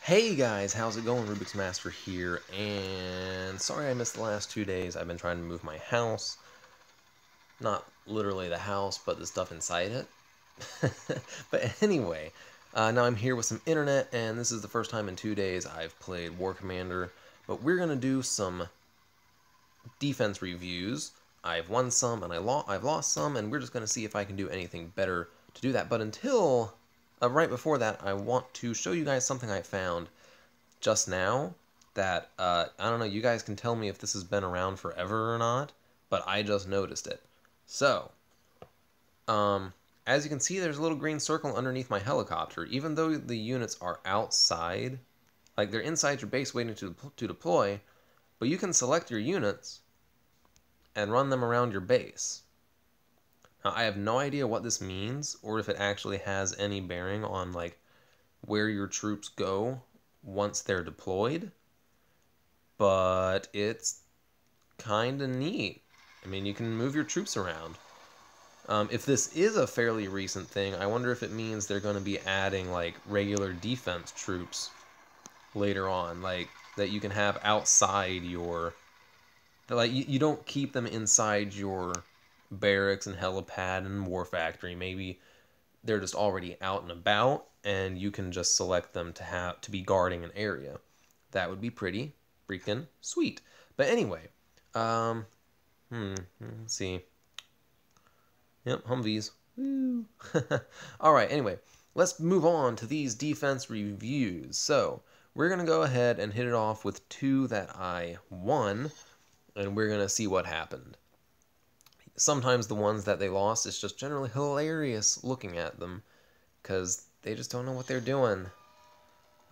Hey guys, how's it going? Rubik's Master here, and sorry I missed the last 2 days. I've been trying to move my house. Not literally the house, but the stuff inside it. But anyway, now I'm here with some internet, and this is the first time in 2 days I've played War Commander. But we're going to do some defense reviews. I've won some, and I've lost some, and we're just going to see if I can do anything better to do that. But until right before that, I want to show you guys something I found just now that, I don't know, you guys can tell me if this has been around forever or not, but I just noticed it. So, as you can see, there's a little green circle underneath my helicopter. Even though the units are outside, like they're inside your base waiting to deploy, but you can select your units and run them around your base. Now, I have no idea what this means, or if it actually has any bearing on, like, where your troops go once they're deployed, but it's kind of neat. I mean, you can move your troops around. If this is a fairly recent thing, I wonder if it means they're going to be adding, like, regular defense troops later on, like, that you can have outside your... Like, you don't keep them inside your barracks and helipad and war factory. Maybe they're just already out and about, and you can just select them to be guarding an area. That would be pretty freaking sweet. But anyway, let's see. Yep, Humvees. Woo. All right. Anyway, let's move on to these defense reviews. So we're gonna go ahead and hit it off with two that I won, and we're gonna see what happened. Sometimes the ones that they lost, it's just generally hilarious looking at them, because they just don't know what they're doing.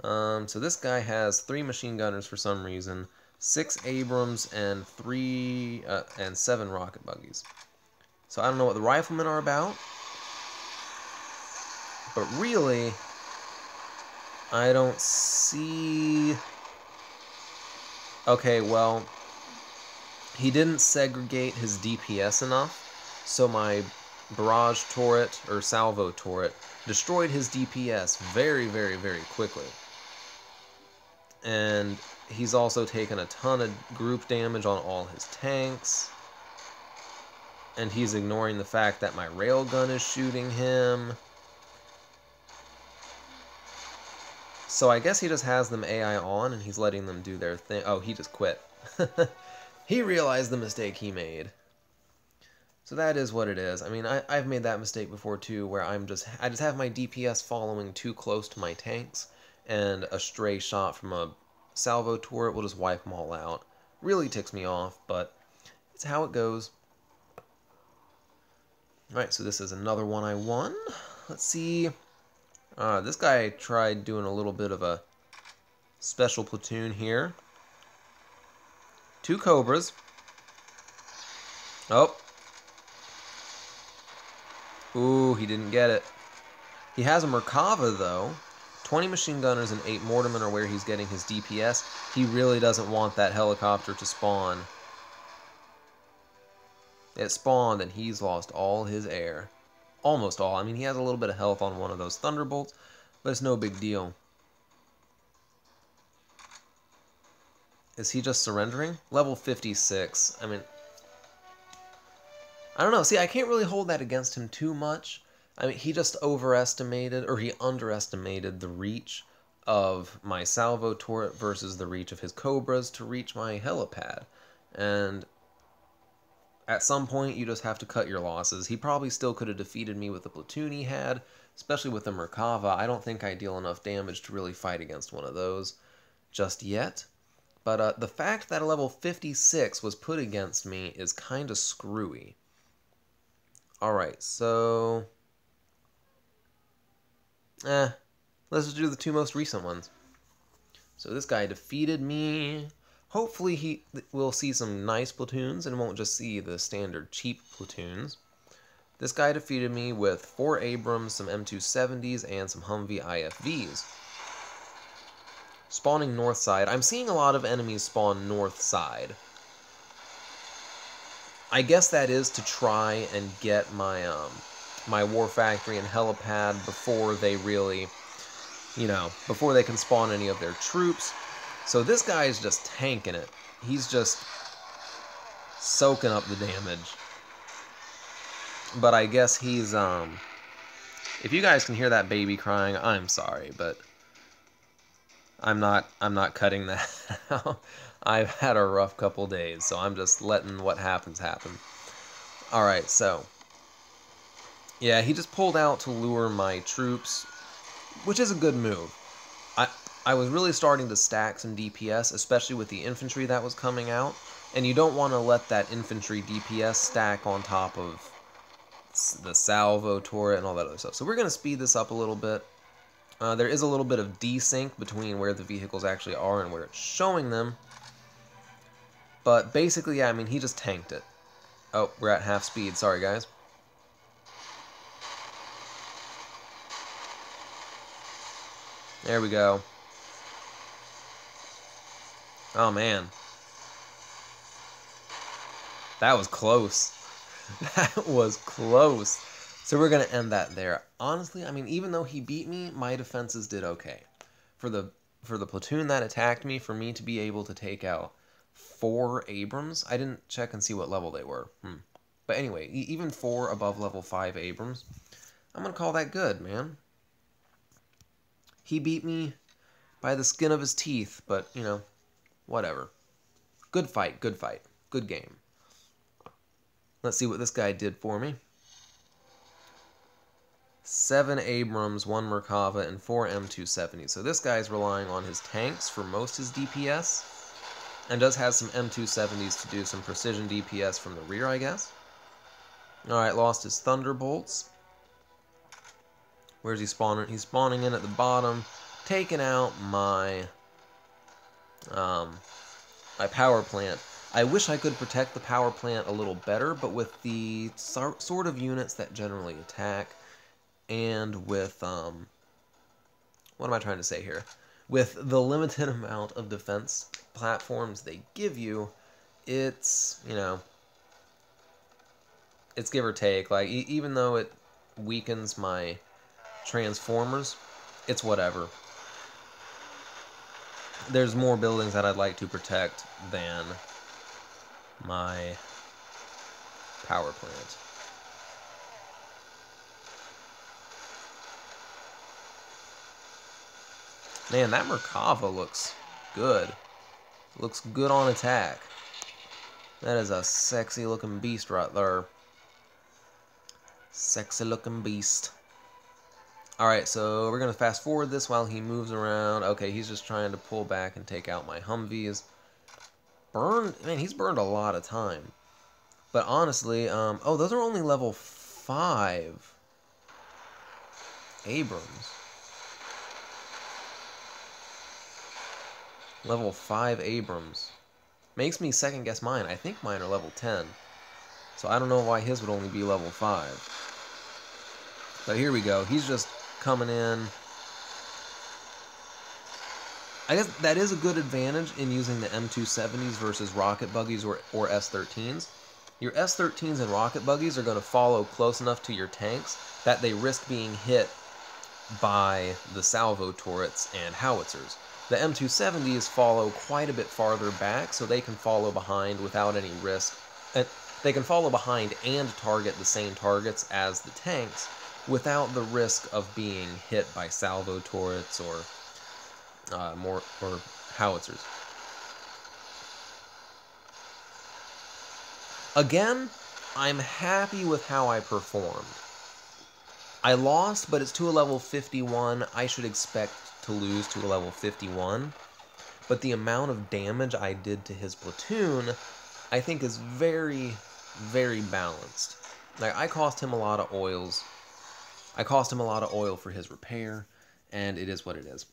So this guy has 3 machine gunners for some reason, 6 Abrams, and 7 rocket buggies. So I don't know what the riflemen are about, but really, I don't see... Okay, well, he didn't segregate his DPS enough, so my barrage turret, or salvo turret, destroyed his DPS very, very, very quickly. And he's also taken a ton of group damage on all his tanks. And he's ignoring the fact that my railgun is shooting him. So I guess he just has them AI on and he's letting them do their thing. Oh, he just quit. He realized the mistake he made. So that is what it is. I mean, I've made that mistake before too, where I just have my DPS following too close to my tanks, and a stray shot from a salvo turret will just wipe them all out. Really ticks me off, but it's how it goes. Alright, so this is another one I won. Let's see. This guy tried doing a little bit of a special platoon here. 2 Cobras. Oh. Ooh, he didn't get it. He has a Merkava, though. 20 machine gunners and 8 mortarmen are where he's getting his DPS. He really doesn't want that helicopter to spawn. It spawned, and he's lost all his air. Almost all. I mean, he has a little bit of health on one of those Thunderbolts, but it's no big deal. Is he just surrendering? Level 56. I mean, I don't know. See, I can't really hold that against him too much. I mean, he just overestimated, or he underestimated the reach of my salvo turret versus the reach of his Cobras to reach my helipad. And at some point, you just have to cut your losses. He probably still could have defeated me with the platoon he had, especially with the Merkava. I don't think I deal enough damage to really fight against one of those just yet. But the fact that a level 56 was put against me is kind of screwy. Alright, so... let's just do the 2 most recent ones. So this guy defeated me. Hopefully we'll see some nice platoons and won't just see the standard cheap platoons. This guy defeated me with 4 Abrams, some M270s, and some Humvee IFVs. Spawning north side. I'm seeing a lot of enemies spawn north side. I guess that is to try and get my my war factory and helipad before they really, you know, before they can spawn any of their troops. So this guy is just tanking it. He's just soaking up the damage. But I guess he's, if you guys can hear that baby crying, I'm sorry, but I'm not cutting that out. I've had a rough couple days, so I'm just letting what happens happen. Alright, so yeah, he just pulled out to lure my troops, which is a good move. I was really starting to stack some DPS, especially with the infantry that was coming out, and you don't want to let that infantry DPS stack on top of the salvo turret and all that other stuff. So we're going to speed this up a little bit. There is a little bit of desync between where the vehicles actually are and where it's showing them. But basically, yeah, I mean, he just tanked it. Oh, we're at half speed. Sorry, guys. There we go. Oh, man. That was close. That was close. So we're going to end that there. Honestly, I mean, even though he beat me, my defenses did okay. For the platoon that attacked me, for me to be able to take out 4 Abrams, I didn't check and see what level they were. But anyway, even 4 above level 5 Abrams, I'm going to call that good, man. He beat me by the skin of his teeth, but, you know, whatever. Good fight, good fight. Good game. Let's see what this guy did for me. 7 Abrams, 1 Merkava, and 4 M270. So this guy's relying on his tanks for most of his DPS, and does have some M270s to do some precision DPS from the rear, I guess. Alright, lost his Thunderbolts. Where's he spawning? He's spawning in at the bottom, taking out my my power plant. I wish I could protect the power plant a little better, but with the sort of units that generally attack, and with, what am I trying to say here? With the limited amount of defense platforms they give you, it's, you know, it's give or take. Like, even though it weakens my transformers, it's whatever. There's more buildings that I'd like to protect than my power plant. Man, that Merkava looks good. Looks good on attack. That is a sexy looking beast right there. Sexy looking beast. Alright, so we're going to fast forward this while he moves around. Okay, he's just trying to pull back and take out my Humvees. Man, he's burned a lot of time. But honestly, oh, those are only level 5 Abrams. Level 5 Abrams. Makes me second guess mine. I think mine are level 10. So I don't know why his would only be level 5. But here we go. He's just coming in. I guess that is a good advantage in using the M270s versus rocket buggies or S13s. Your S13s and rocket buggies are going to follow close enough to your tanks that they risk being hit by the salvo turrets and howitzers. The M270s follow quite a bit farther back, so they can follow behind without any risk. They can follow behind and target the same targets as the tanks without the risk of being hit by salvo turrets or howitzers. Again, I'm happy with how I performed. I lost, but it's to a level 51. I should expect to lose to a level 51. But the amount of damage I did to his platoon, I think is very, very balanced. Like, I cost him a lot of oils. I cost him a lot of oil for his repair, and it is what it is.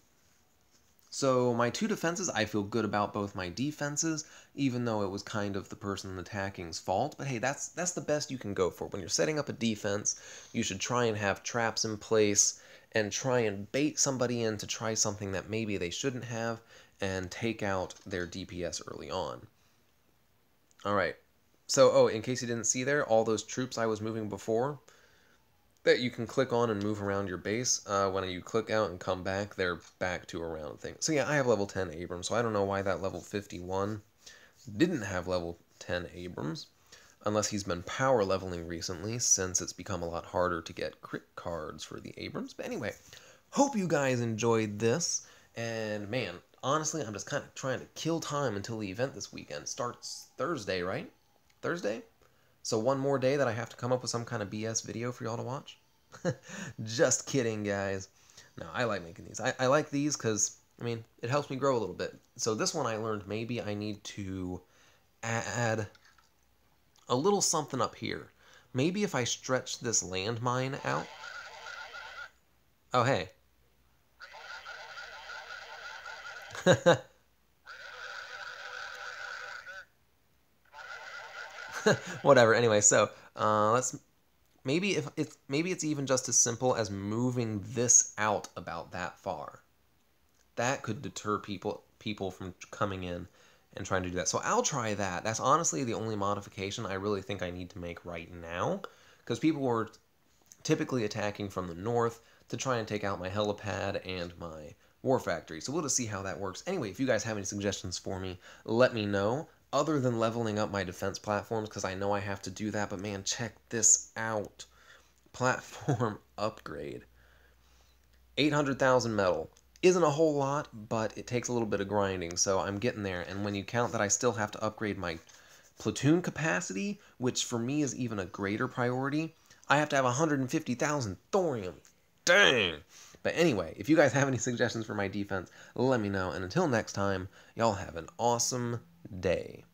So my 2 defenses, I feel good about both my defenses, even though it was kind of the person attacking's fault. But hey, that's the best you can go for. When you're setting up a defense, you should try and have traps in place and try and bait somebody in to try something that maybe they shouldn't have and take out their DPS early on. Alright, so, oh, in case you didn't see there, all those troops I was moving before, that you can click on and move around your base. When you click out and come back, they're back to a round thing. So yeah, I have level 10 Abrams, so I don't know why that level 51 didn't have level 10 Abrams, unless he's been power leveling recently, since it's become a lot harder to get crit cards for the Abrams. But anyway, hope you guys enjoyed this, and man, honestly, I'm just kind of trying to kill time until the event this weekend. Starts Thursday, right? Thursday? So one more day that I have to come up with some kind of BS video for y'all to watch? Just kidding, guys. No, I like making these. I like these because, I mean, it helps me grow a little bit. So this one I learned maybe I need to add a little something up here. Maybe if I stretch this landmine out. Oh, hey. Whatever. Anyway, so let's maybe it's even just as simple as moving this out about that far. That could deter people from coming in and trying to do that. So I'll try that. That's honestly the only modification I really think I need to make right now, because people were typically attacking from the north to try and take out my helipad and my war factory. So we'll just see how that works. Anyway, if you guys have any suggestions for me, let me know. Other than leveling up my defense platforms, because I know I have to do that, but man, check this out. Platform upgrade. 800,000 metal. Isn't a whole lot, but it takes a little bit of grinding, so I'm getting there. And when you count that I still have to upgrade my platoon capacity, which for me is even a greater priority, I have to have 150,000 thorium. Dang! But anyway, if you guys have any suggestions for my defense, let me know. And until next time, y'all have an awesome day.